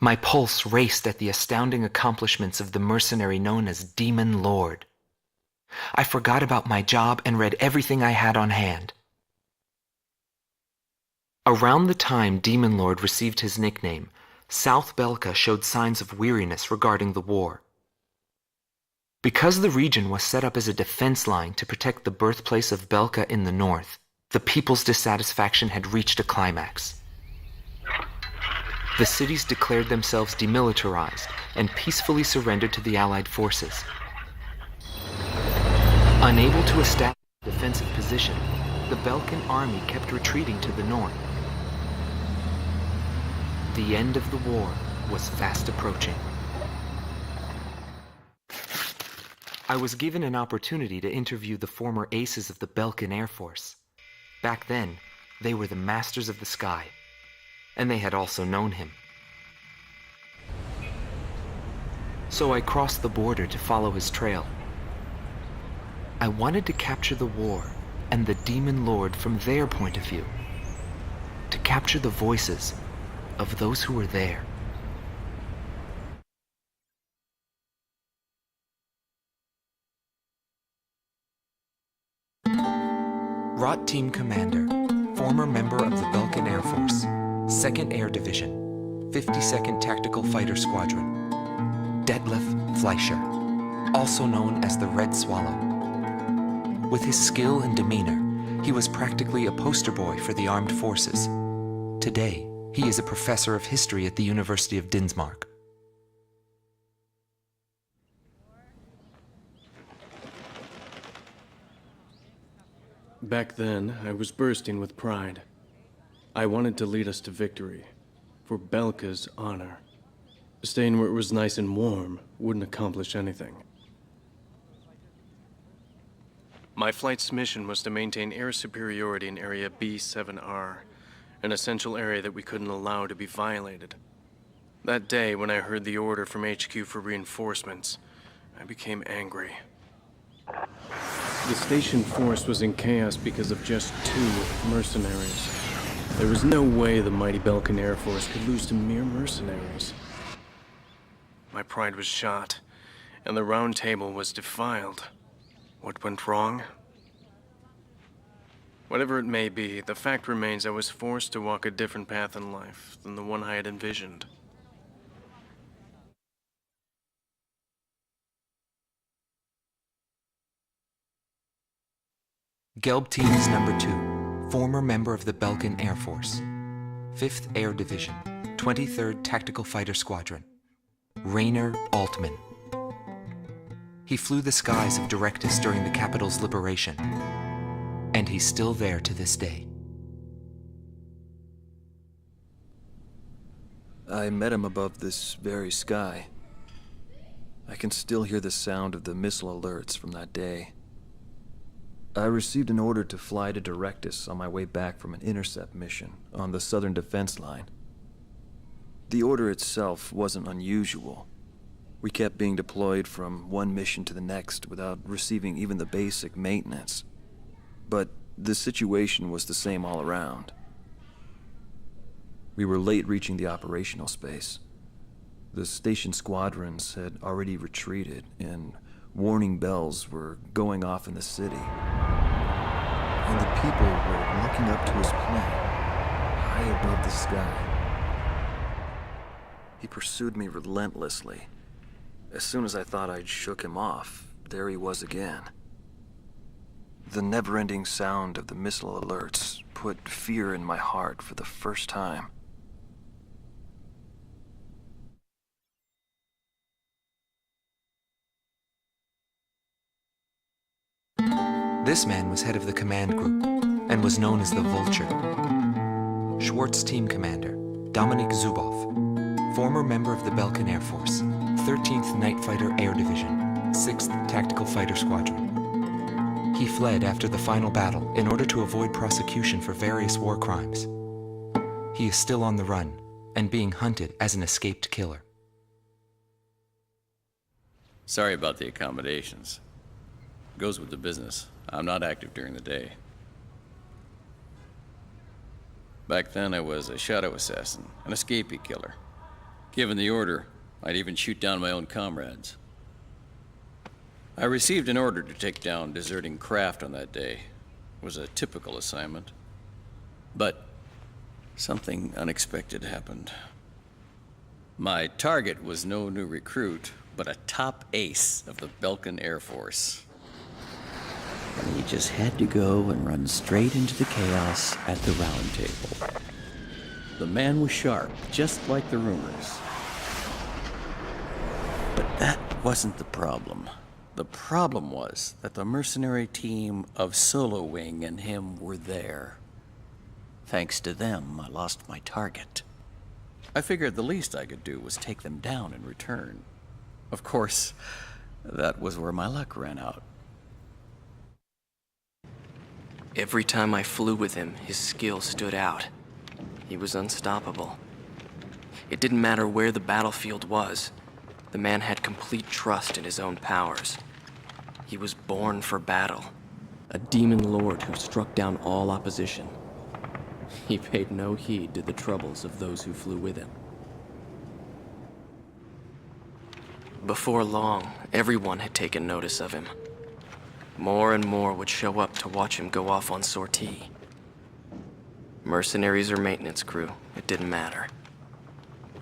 My pulse raced at the astounding accomplishments of the mercenary known as Demon Lord. I forgot about my job and read everything I had on hand. Around the time Demon Lord received his nickname, South Belka showed signs of weariness regarding the war. Because the region was set up as a defense line to protect the birthplace of Belka in the north, the people's dissatisfaction had reached a climax. The cities declared themselves demilitarized and peacefully surrendered to the Allied forces. Unable to establish a defensive position, the Balkan army kept retreating to the north. The end of the war was fast approaching. I was given an opportunity to interview the former aces of the Balkan Air Force. Back then, they were the masters of the sky, and they had also known him. So I crossed the border to follow his trail. I wanted to capture the war and the Demon Lord from their point of view, to capture the voices of those who were there. Rot Team Commander, former member of the Balkan Air Force, 2nd Air Division, 52nd Tactical Fighter Squadron, Detlef Fleischer, also known as the Red Swallow. With his skill and demeanor, he was practically a poster boy for the armed forces. Today, he is a professor of history at the University of Dinsmark. Back then, I was bursting with pride. I wanted to lead us to victory, for Belka's honor. Staying where it was nice and warm wouldn't accomplish anything. My flight's mission was to maintain air superiority in Area B7R, an essential area that we couldn't allow to be violated. That day, when I heard the order from HQ for reinforcements, I became angry. The station force was in chaos because of just 2 mercenaries. There was no way the mighty Balkan Air Force could lose to mere mercenaries. My pride was shot, and the round table was defiled. What went wrong? Whatever it may be, the fact remains I was forced to walk a different path in life than the one I had envisioned. Gelb Teams Number 2, former member of the Balkan Air Force, 5th Air Division, 23rd Tactical Fighter Squadron, Rainer Altman. He flew the skies of Directus during the capital's liberation, and he's still there to this day. I met him above this very sky. I can still hear the sound of the missile alerts from that day. I received an order to fly to Directus on my way back from an intercept mission on the southern defense line. The order itself wasn't unusual. We kept being deployed from one mission to the next without receiving even the basic maintenance. But the situation was the same all around. We were late reaching the operational space. The station squadrons had already retreated, and warning bells were going off in the city. And the people were looking up to his plane, high above the sky. He pursued me relentlessly. As soon as I thought I'd shook him off, there he was again. The never-ending sound of the missile alerts put fear in my heart for the first time. This man was head of the command group and was known as the Vulture. Schwartz Team Commander, Dominik Zubov, former member of the Balkan Air Force, 13th Night Fighter Air Division, 6th Tactical Fighter Squadron. He fled after the final battle in order to avoid prosecution for various war crimes. He is still on the run and being hunted as an escaped killer. Sorry about the accommodations. Goes with the business. I'm not active during the day. Back then I was a shadow assassin, an escapee killer. Given the order, I'd even shoot down my own comrades. I received an order to take down deserting craft on that day. It was a typical assignment. But something unexpected happened. My target was no new recruit, but a top ace of the Belkan Air Force. And he just had to go and run straight into the chaos at the round table. The man was sharp, just like the rumors. But that wasn't the problem. The problem was that the mercenary team of Solo Wing and him were there. Thanks to them, I lost my target. I figured the least I could do was take them down in return. Of course, that was where my luck ran out. Every time I flew with him, his skill stood out. He was unstoppable. It didn't matter where the battlefield was. The man had complete trust in his own powers. He was born for battle. A demon lord who struck down all opposition. He paid no heed to the troubles of those who flew with him. Before long, everyone had taken notice of him. More and more would show up to watch him go off on sortie. Mercenaries or maintenance crew, it didn't matter.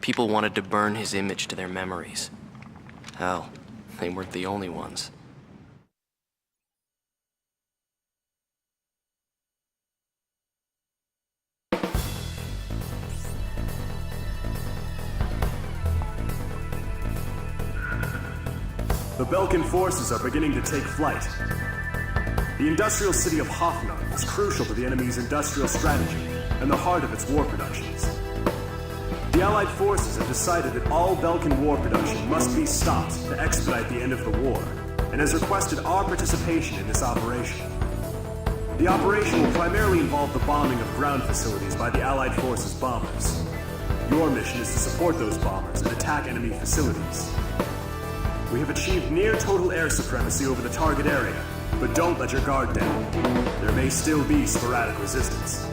People wanted to burn his image to their memories. Hell, they weren't the only ones. The Belkan forces are beginning to take flight. The industrial city of Hoffnung is crucial to the enemy's industrial strategy and the heart of its war productions. The Allied forces have decided that all Belkan war production must be stopped to expedite the end of the war, and has requested our participation in this operation. The operation will primarily involve the bombing of ground facilities by the Allied forces' bombers. Your mission is to support those bombers and attack enemy facilities. We have achieved near total air supremacy over the target area, but don't let your guard down. There may still be sporadic resistance.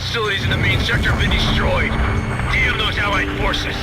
facilities in the main sector have been destroyed. Damn those Allied forces!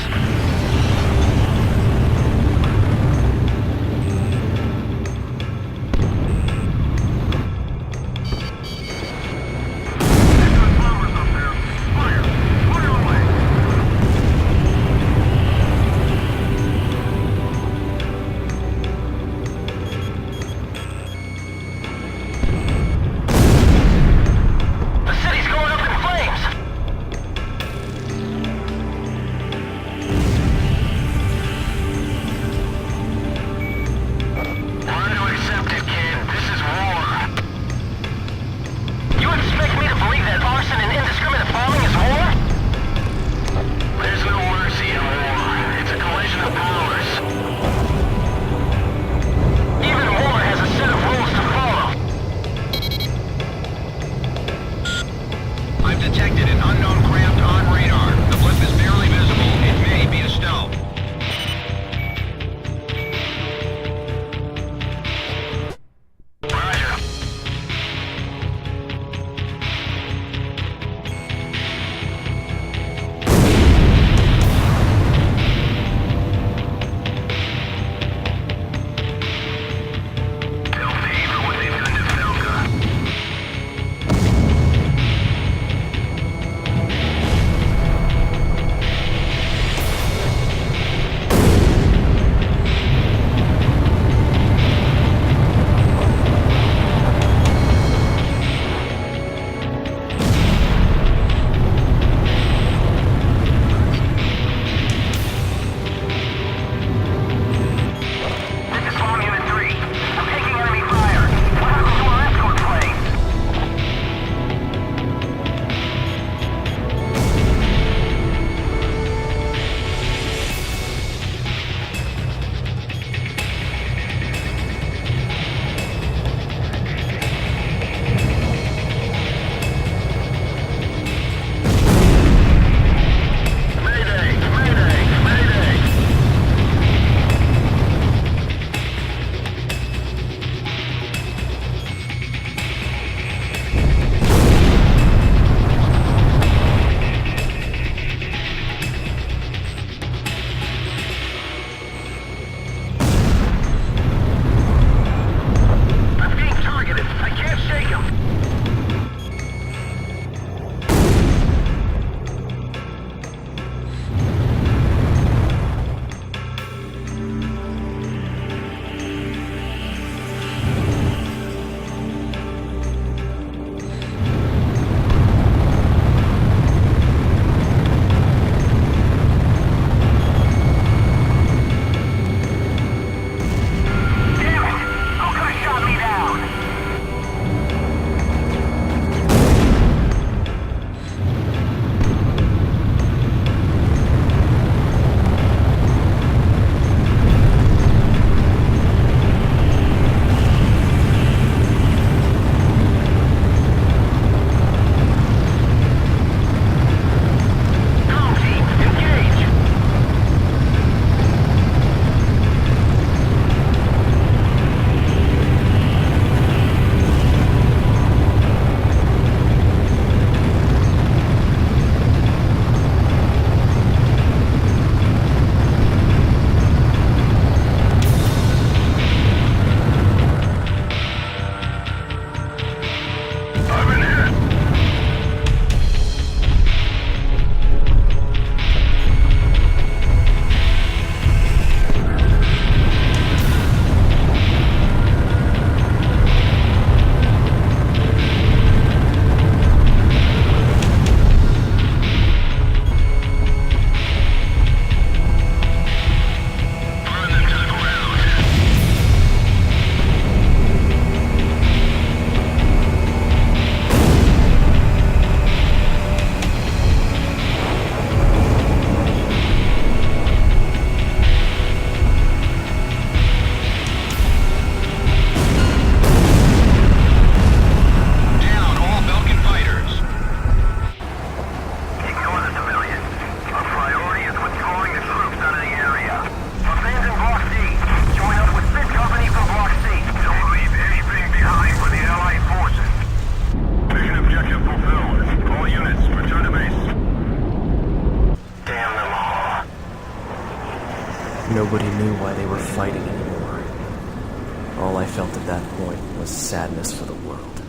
knowing was sadness for the world.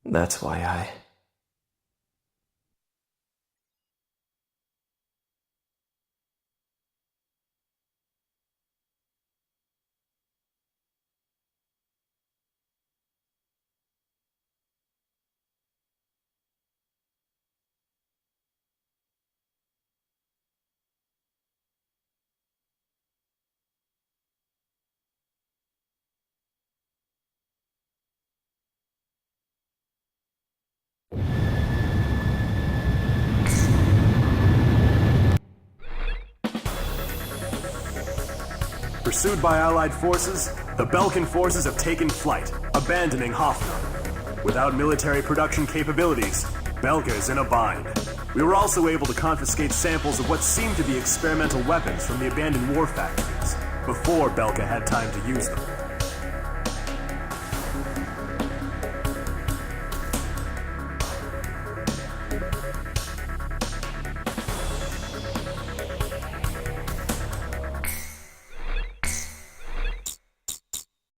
That's why I... Pursued by Allied forces, the Belkan forces have taken flight, abandoning Hoffnung. Without military production capabilities, Belka is in a bind. We were also able to confiscate samples of what seemed to be experimental weapons from the abandoned war factories, before Belka had time to use them.